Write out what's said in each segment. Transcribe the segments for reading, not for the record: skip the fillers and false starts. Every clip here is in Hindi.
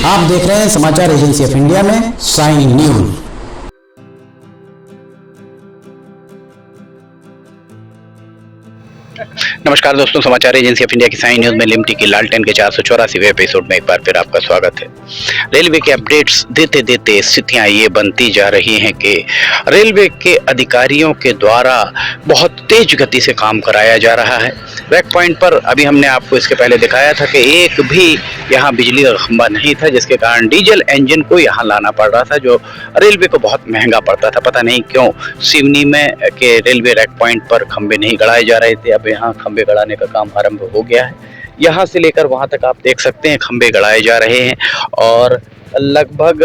आप देख रहे हैं समाचार एजेंसी ऑफ इंडिया में साइन न्यूज। नमस्कार दोस्तों, समाचार एजेंसी ऑफ इंडिया की साइन न्यूज में लिमटी की लालटेन के 484वें एपिसोड में एक बार फिर आपका स्वागत है। रेलवे के अपडेट्स देते देते स्थितियां ये बनती जा रही हैं कि रेलवे के अधिकारियों के द्वारा बहुत तेज गति से काम कराया जा रहा है। रैक पॉइंट पर अभी हमने आपको इसके पहले दिखाया था कि एक भी यहाँ बिजली का खंभा नहीं था, जिसके कारण डीजल इंजन को यहाँ लाना पड़ रहा था, जो रेलवे को बहुत महंगा पड़ता था। पता नहीं क्यों सिवनी में के रेलवे रैक पॉइंट पर खंभे नहीं गड़ाए जा रहे थे। अब यहाँ खंभे गड़ाने का काम आरंभ हो गया है। यहाँ से लेकर वहाँ तक आप देख सकते हैं खंभे गड़ाए जा रहे हैं और लगभग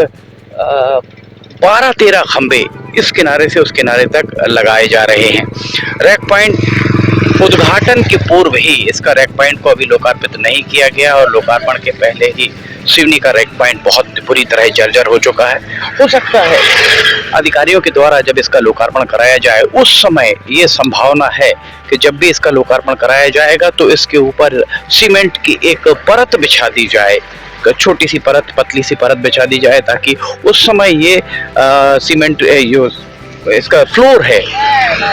12-13 खंभे इस किनारे से उस किनारे तक लगाए जा रहे हैं। रैक पॉइंट उद्घाटन के पूर्व ही इसका रैक पॉइंट को अभी लोकार्पित नहीं किया गया और लोकार्पण के पहले ही सिवनी का रैक पॉइंट बहुत बुरी तरह जर्जर हो चुका है। हो सकता है अधिकारियों के द्वारा जब इसका लोकार्पण कराया जाए उस समय ये संभावना है कि जब भी इसका लोकार्पण कराया जाएगा तो इसके ऊपर सीमेंट की एक परत बिछा दी जाए, छोटी सी परत, पतली सी परत बिछा दी जाए, ताकि उस समय ये सीमेंट इसका फ्लोर है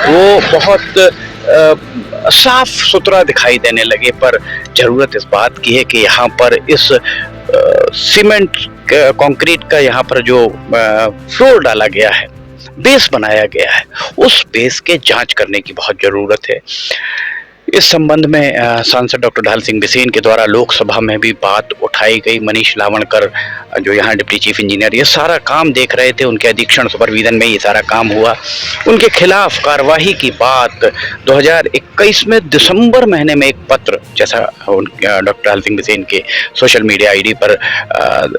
वो बहुत साफ सुथरा दिखाई देने लगे। पर जरूरत इस बात की है कि यहाँ पर इस सीमेंट कंक्रीट का यहाँ पर जो फ्लोर डाला गया है, बेस बनाया गया है, उस बेस के जांच करने की बहुत जरूरत है। इस संबंध में सांसद डॉक्टर ढाल सिंह बिसेन के द्वारा लोकसभा में भी बात उठाई गई। मनीष लावणकर जो यहाँ डिप्टी चीफ इंजीनियर ये सारा काम देख रहे थे, उनके अधीक्षण सुपरविजन में ये सारा काम हुआ। उनके खिलाफ कार्रवाई की बात 2021 में दिसंबर महीने में एक पत्र, जैसा डॉक्टर ढाल सिंह बिसेन के सोशल मीडिया आईडी पर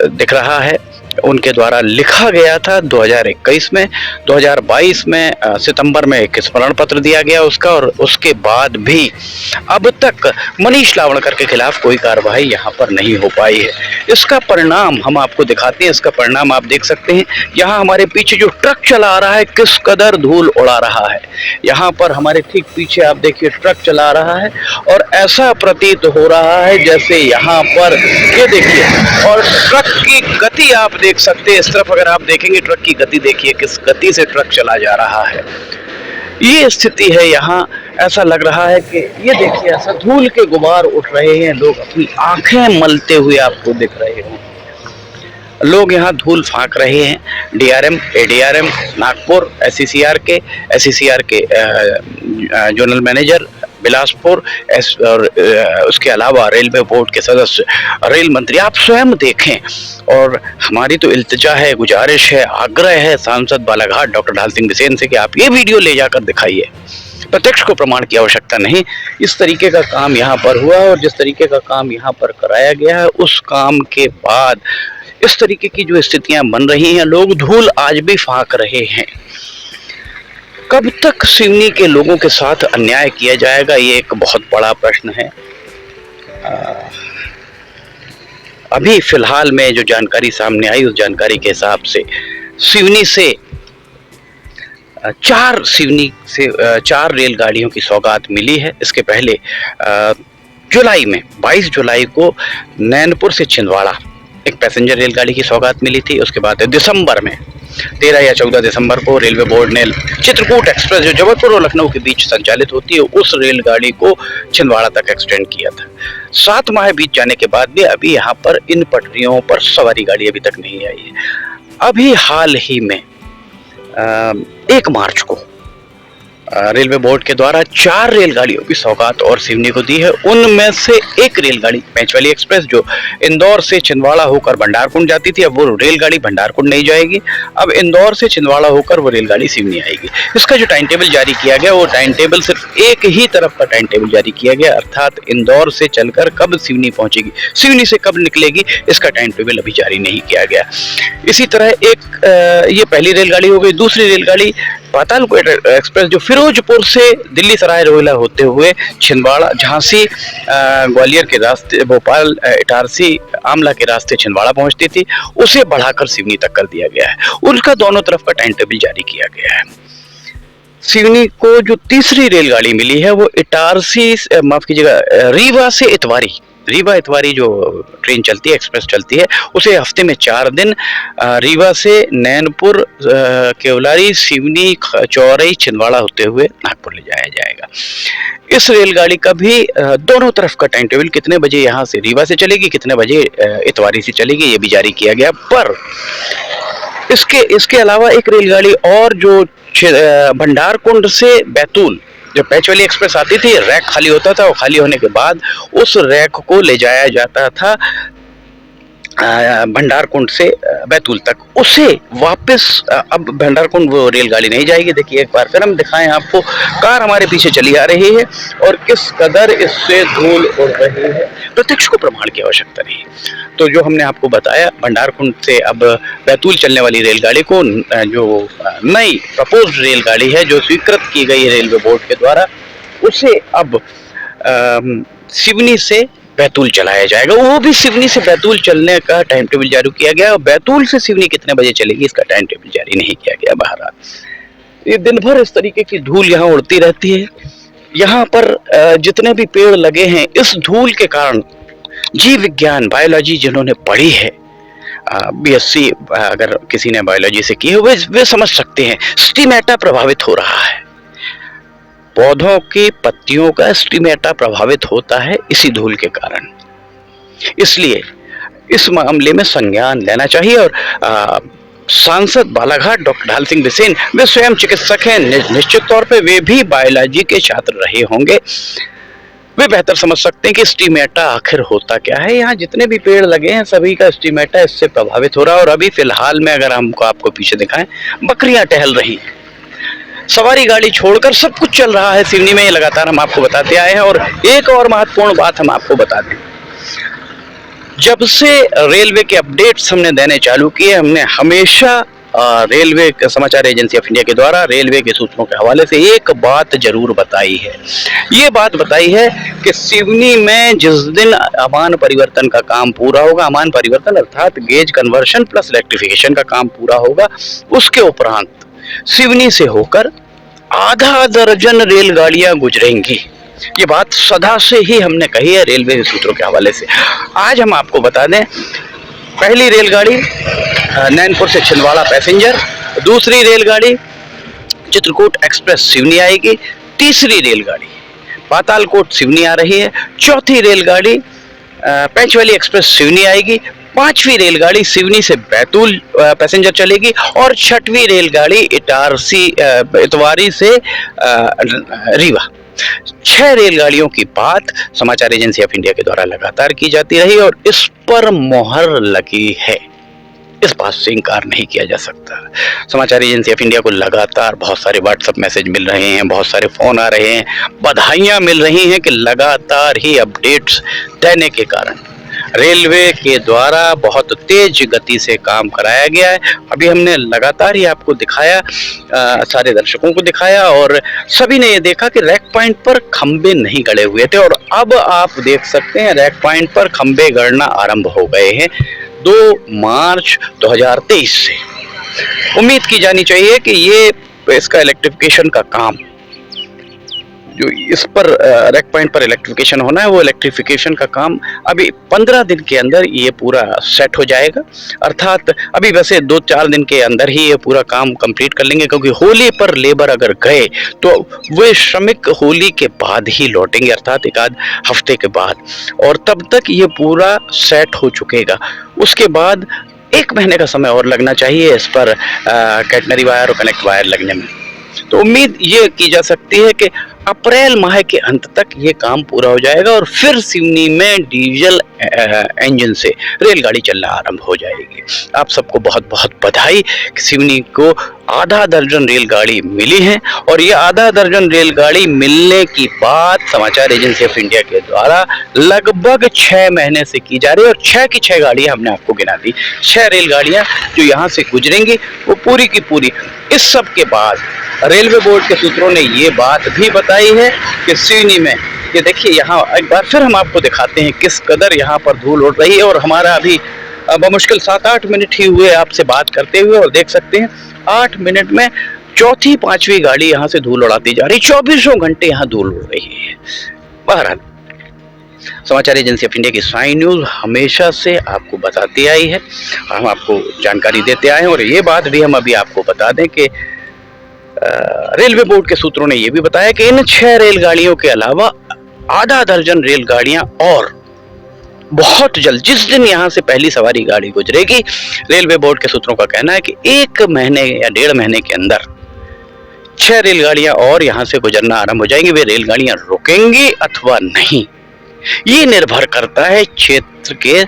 दिख रहा है, उनके द्वारा लिखा गया था 2021 में। 2022 में सितंबर में एक स्मरण पत्र दिया गया उसका, और उसके बाद भी अब तक मनीष लावणकर के खिलाफ कोई कार्रवाई यहाँ पर नहीं हो पाई है। इसका परिणाम हम आपको दिखाते हैं। इसका परिणाम आप देख सकते हैं। यहाँ हमारे पीछे जो ट्रक चला आ रहा है किस कदर धूल उड़ा रहा है। यहाँ पर हमारे ठीक पीछे आप देखिए ट्रक चला आ रहा है और ऐसा प्रतीत हो रहा है जैसे यहाँ पर ये देखिए, और ट्रक की गति आप देख सकते हैं। इस तरफ अगर आप देखेंगे ट्रक की गति देखिए, किस गति से ट्रक चला जा रहा है। ये स्थिति है यहाँ। ऐसा लग रहा है कि ये देखिए, ऐसा धूल के गुबार उठ रहे हैं, लोग अपनी आंखें मलते हुए आपको दिख रहे हैं। लोग यहाँ धूल फाँक रहे हैं। डीआरएम, एडीआरएम नागपुर, एससीसीआर के जोनल मैनेजर बिलासपुर और उसके अलावा रेलवे बोर्ड के सदस्य, रेल मंत्री, आप स्वयं देखें। और हमारी तो इल्तिजा है, गुजारिश है, आग्रह है सांसद बालाघाट डॉक्टर ढाल सिंह बिसेन से कि आप ये वीडियो ले जाकर दिखाइए। प्रत्यक्ष को प्रमाण की आवश्यकता नहीं, इस तरीके का काम यहाँ पर हुआ और जिस तरीके का काम यहाँ पर कराया गया है उस काम के बाद इस तरीके की जो स्थितियां बन रही हैं, लोग धूल आज भी फाँक रहे हैं। कब तक सिवनी के लोगों के साथ अन्याय किया जाएगा, ये एक बहुत बड़ा प्रश्न है। अभी फिलहाल में जो जानकारी सामने आई उस जानकारी के हिसाब से सिवनी से 4 रेलगाड़ियों की सौगात मिली है। इसके पहले जुलाई में 22 जुलाई को नैनपुर से छिंदवाड़ा एक पैसेंजर रेलगाड़ी की सौगात मिली थी। उसके बाद दिसंबर में 13 या 14 दिसंबर को रेलवे बोर्ड ने चित्रकूट एक्सप्रेस जो जबलपुर और लखनऊ के बीच संचालित होती है उस रेलगाड़ी को छिंदवाड़ा तक एक्सटेंड किया था। 7 माह बीत जाने के बाद भी अभी यहाँ पर इन पटरियों पर सवारी गाड़ी अभी तक नहीं आई है। अभी हाल ही में 1 मार्च को रेलवे बोर्ड के द्वारा 4 रेलगाड़ियों की सौगात और सिवनी को दी है। उनमें से एक रेलगाड़ी पेंचवाली एक्सप्रेस जो इंदौर से छिंदवाड़ा होकर भंडारकुंड जाती थी, अब वो रेलगाड़ी भंडारकुंड नहीं जाएगी। अब इंदौर से छिंदवाड़ा होकर वो रेलगाड़ी सिवनी आएगी। इसका जो टाइम टेबल जारी किया गया वो टाइम टेबल सिर्फ एक ही तरफ का टाइम टेबल जारी किया गया, अर्थात इंदौर से चलकर कब सिवनी पहुंचेगी, सिवनी से कब निकलेगी, इसका टाइम टेबल अभी जारी नहीं किया गया। इसी तरह ये पहली रेलगाड़ी हो गई। दूसरी रेलगाड़ी पातालकोट एक्सप्रेस जो फिरोजपुर से दिल्ली सराय रोहिला होते हुए छिंदवाड़ा, झांसी, ग्वालियर के रास्ते, भोपाल, इटारसी, आमला के रास्ते छिंदवाड़ा पहुंचती थी, उसे बढ़ाकर सिवनी तक कर दिया गया है। उनका दोनों तरफ का टाइम टेबल जारी किया गया है। सिवनी को जो तीसरी रेलगाड़ी मिली है वो इटारसी, माफ कीजिएगा, रीवा से इतवारी रीवा इतवारी जो ट्रेन चलती है, एक्सप्रेस चलती है, उसे हफ्ते में 4 दिन रीवा से नैनपुर, केवलारी, सिवनी, चौरई, छिंदवाड़ा होते हुए नागपुर ले जाया जाएगा। इस रेलगाड़ी का भी दोनों तरफ का टाइम टेबल, कितने बजे यहाँ से रीवा से चलेगी, कितने बजे इतवारी से चलेगी, ये भी जारी किया गया। पर इसके अलावा एक रेलगाड़ी और जो भंडारकुंड से बैतूल, जो पैच वाली एक्सप्रेस आती थी, रैक खाली होता था और खाली होने के बाद उस रैक को ले जाया जाता था भंडारकुंड से बैतूल तक, उसे वापस अब भंडारकुंड वो रेलगाड़ी नहीं जाएगी। देखिए एक बार फिर हम दिखाएं आपको, कार हमारे पीछे चली आ रही है और किस कदर इससे धूल उड़ रही है, प्रत्यक्ष को प्रमाण की आवश्यकता नहीं। तो जो हमने आपको बताया, भंडारकुंड से अब बैतूल चलने वाली रेलगाड़ी को, जो नई प्रपोज्ड रेलगाड़ी है जो स्वीकृत की गई है रेलवे बोर्ड के द्वारा, उसे अब सिवनी से बैतूल चलाया जाएगा। वो भी सिवनी से बैतूल चलने का टाइम टेबल जारी किया गया और बैतूल से सिवनी कितने बजे चलेगी इसका टाइम टेबल जारी नहीं किया गया। बहरहाल ये दिन भर इस तरीके की धूल यहाँ उड़ती रहती है। यहाँ पर जितने भी पेड़ लगे हैं, इस धूल के कारण जीव विज्ञान, बायोलॉजी जिन्होंने पढ़ी है, बीएससी अगर किसी ने बायोलॉजी से की है, वे समझ सकते हैं स्टिमेटा प्रभावित हो रहा है। पौधों की पत्तियों का स्टिमेटा प्रभावित होता है इसी धूल के कारण। इसलिए इस मामले में संज्ञान लेना चाहिए। और सांसद बालाघाट डॉक्टर ढाल सिंह बिसेन, वे स्वयं चिकित्सक हैं, निश्चित तौर पे वे भी बायोलॉजी के छात्र रहे होंगे, वे बेहतर समझ सकते हैं कि स्टिमेटा आखिर होता क्या है। यहाँ जितने भी पेड़ लगे हैं सभी का स्टिमेटा इससे प्रभावित हो रहा है। और अभी फिलहाल में अगर हमको आपको पीछे दिखाएं, बकरियां टहल रही हैं, सवारी गाड़ी छोड़कर सब कुछ चल रहा है सिवनी में, ये लगातार हम आपको बताते आए हैं। और एक और महत्वपूर्ण बात हम आपको बता दें, जब से रेलवे के अपडेट्स हमने देने चालू किए, हमने हमेशा रेलवे समाचार एजेंसी ऑफ इंडिया के द्वारा रेलवे के सूत्रों के हवाले से एक बात जरूर बताई है। ये बात बताई है कि सिवनी में जिस दिन अमान परिवर्तन का काम पूरा होगा, अमान परिवर्तन अर्थात गेज कन्वर्शन प्लस इलेक्ट्रिफिकेशन का काम पूरा होगा, उसके उपरांत सिवनी से होकर आधा दर्जन रेलगाड़ियां गुजरेंगी। ये बात सदा से ही हमने कही है रेलवे के सूत्रों के हवाले से। आज हम आपको बता दें, पहली रेलगाड़ी नैनपुर से छिंदवाड़ा पैसेंजर, दूसरी रेलगाड़ी चित्रकूट एक्सप्रेस सिवनी आएगी, तीसरी रेलगाड़ी पातालकोट सिवनी आ रही है, चौथी रेलगाड़ी पैच वाली एक्सप्रेस सिवनी आएगी, पांचवी रेलगाड़ी सिवनी से बैतूल पैसेंजर चलेगी और छठवीं रेलगाड़ी इतवारी से रीवा। 6 रेलगाड़ियों की बात समाचार एजेंसी ऑफ इंडिया के द्वारा लगातार की जाती रही और इस पर मोहर लगी है, इस बात से इनकार नहीं किया जा सकता। समाचार एजेंसी ऑफ इंडिया को लगातार बहुत सारे व्हाट्सएप मैसेज मिल रहे हैं, बहुत सारे फोन आ रहे हैं, बधाइयां मिल रही हैं कि लगातार ही अपडेट्स देने के कारण रेलवे के द्वारा बहुत तेज गति से काम कराया गया है। अभी हमने लगातार ही आपको दिखाया, सारे दर्शकों को दिखाया और सभी ने ये देखा कि रैक पॉइंट पर खंबे नहीं गड़े हुए थे और अब आप देख सकते हैं रैक पॉइंट पर खंबे गड़ना आरंभ हो गए हैं 2 मार्च 2023 से। उम्मीद की जानी चाहिए कि ये इसका इलेक्ट्रिफिकेशन का काम, जो इस पर रैक पॉइंट पर इलेक्ट्रिफिकेशन होना है, वो इलेक्ट्रिफिकेशन का काम अभी 15 दिन के अंदर ये पूरा सेट हो जाएगा। अर्थात अभी वैसे 2-4 दिन के अंदर ही ये पूरा काम कंप्लीट कर लेंगे, क्योंकि होली पर लेबर अगर गए तो वे श्रमिक होली के बाद ही लौटेंगे, अर्थात 1 हफ्ते के बाद, और तब तक ये पूरा सेट हो चुकेगा। उसके बाद 1 महीने का समय और लगना चाहिए इस पर कैटनरी वायर और कनेक्ट वायर लगने में। तो उम्मीद ये की जा सकती है कि अप्रैल माह के अंत तक ये काम पूरा हो जाएगा और फिर सिवनी में डीजल इंजन से रेलगाड़ी चलना आरंभ हो जाएगी। आप सबको बहुत बहुत बधाई। सिवनी को आधा दर्जन रेलगाड़ी मिली है और ये आधा दर्जन रेलगाड़ी मिलने की बात समाचार एजेंसी ऑफ इंडिया के द्वारा लगभग 6 महीने से की जा रही है और 6 की 6 गाड़ियां हमने आपको गिना दी। 6 रेलगाड़ियां जो यहाँ से गुजरेंगी वो पूरी की पूरी। इस सब के बाद रेलवे बोर्ड के सूत्रों ने ये बात भी बताई है कि सिवनी में, ये देखिए यहाँ एक बार फिर हम आपको दिखाते हैं किस कदर यहाँ पर धूल उड़ रही है और हमारा अभी बमुश्किल 7-8 मिनट ही हुए आपसे बात करते हुए और देख सकते हैं 8 मिनट में 4-5वीं गाड़ी यहाँ से धूल उड़ाती जा रही है। 24 घंटे यहाँ धूल उड़ रही है। बहरहाल समाचार एजेंसी ऑफ इंडिया की साइन न्यूज़ हमेशा से आपको बताती आई है, हम आपको जानकारी देते आए हैं। और ये बात भी हम अभी आपको बता दें कि रेलवे बोर्ड के सूत्रों ने यह भी बताया कि इन 6 रेलगाड़ियों के अलावा आधा दर्जन रेलगाड़ियां और बहुत जल्द, जिस दिन यहां से पहली सवारी गाड़ी गुजरेगी, रेलवे बोर्ड के सूत्रों का कहना है कि 1 महीने या 1.5 महीने के अंदर 6 रेलगाड़ियां और यहां से गुजरना आरंभ हो जाएंगी। वे रेलगाड़ियां रुकेंगी अथवा नहीं, ये निर्भर करता है क्षेत्र के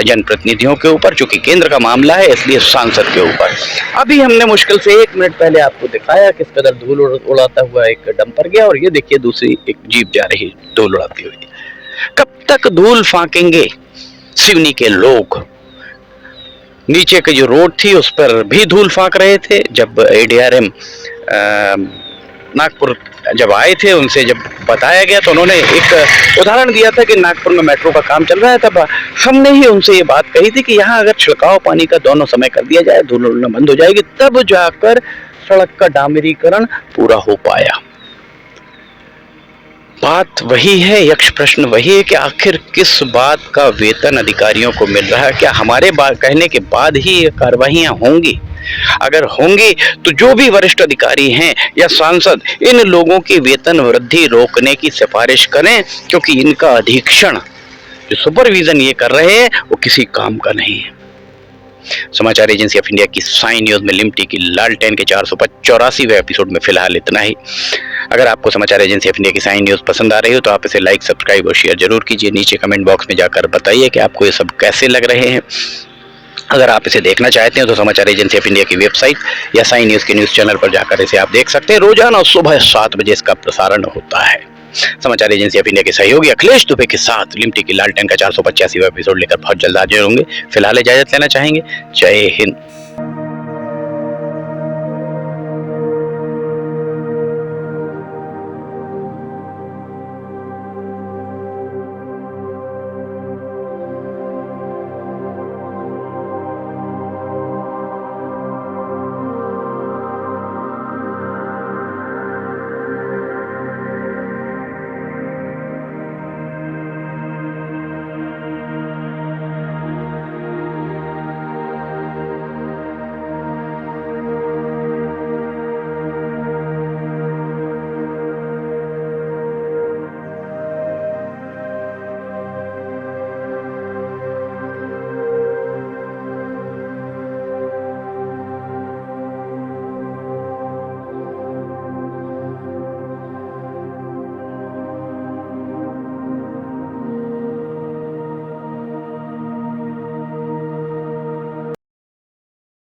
जनप्रतिनिधियों के ऊपर। चूंकि केंद्र का मामला है इसलिए सांसद के ऊपर। अभी हमने मुश्किल से 1 मिनट पहले आपको दिखाया किस कदर धूल उड़ाता हुआ एक डंपर गया, और ये देखिए दूसरी एक जीप जा रही धूल उड़ाती हुई। कब तक धूल फांकेंगे सिवनी के लोग? नीचे की जो रोड थी उस पर भी धूल फांक रहे थे। जब ADRM नागपुर जब आए थे, उनसे जब बताया गया तो उन्होंने एक उदाहरण दिया था कि नागपुर में मेट्रो का काम चल रहा है। तब हमने ही उनसे ये बात कही थी कि यहाँ अगर छिड़काव पानी का दोनों समय कर दिया जाए, धूल उड़ना बंद हो जाएगी, तब जाकर सड़क का डामरीकरण पूरा हो पाया। बात वही है, यक्ष प्रश्न वही है कि आखिर किस बात का वेतन अधिकारियों को मिल रहा है? क्या हमारे कहने के बाद ही ये कार्रवाइयां होंगी? अगर होंगी तो जो भी वरिष्ठ अधिकारी हैं या सांसद, इन लोगों की वेतन वृद्धि रोकने की सिफारिश करें, क्योंकि इनका अधीक्षण, जो सुपरविजन ये कर रहे हैं, वो किसी काम का नहीं है। समाचार एजेंसी ऑफ इंडिया की साइन न्यूज में लिमटी की लालटेन के 484वें एपिसोड में फिलहाल इतना ही। अगर आपको समाचार एजेंसी ऑफ इंडिया की साइन न्यूज पसंद आ रही हो तो आप इसे लाइक, सब्सक्राइब और शेयर जरूर कीजिए। नीचे कमेंट बॉक्स में जाकर बताइए कि आपको ये सब कैसे लग रहे हैं। अगर आप इसे देखना चाहते हैं तो समाचार एजेंसी ऑफ इंडिया की वेबसाइट या साइन न्यूज के न्यूज चैनल पर जाकर इसे आप देख सकते हैं। रोजाना सुबह 7 बजे इसका प्रसारण होता है। समाचार एजेंसी ऑफ इंडिया के सहयोगी अखिलेश दुबे के साथ लिमटी की लालटेन का 485वां एपिसोड लेकर बहुत जल्द हाजिर होंगे। फिलहाल इजाजत लेना चाहेंगे। जय हिंद।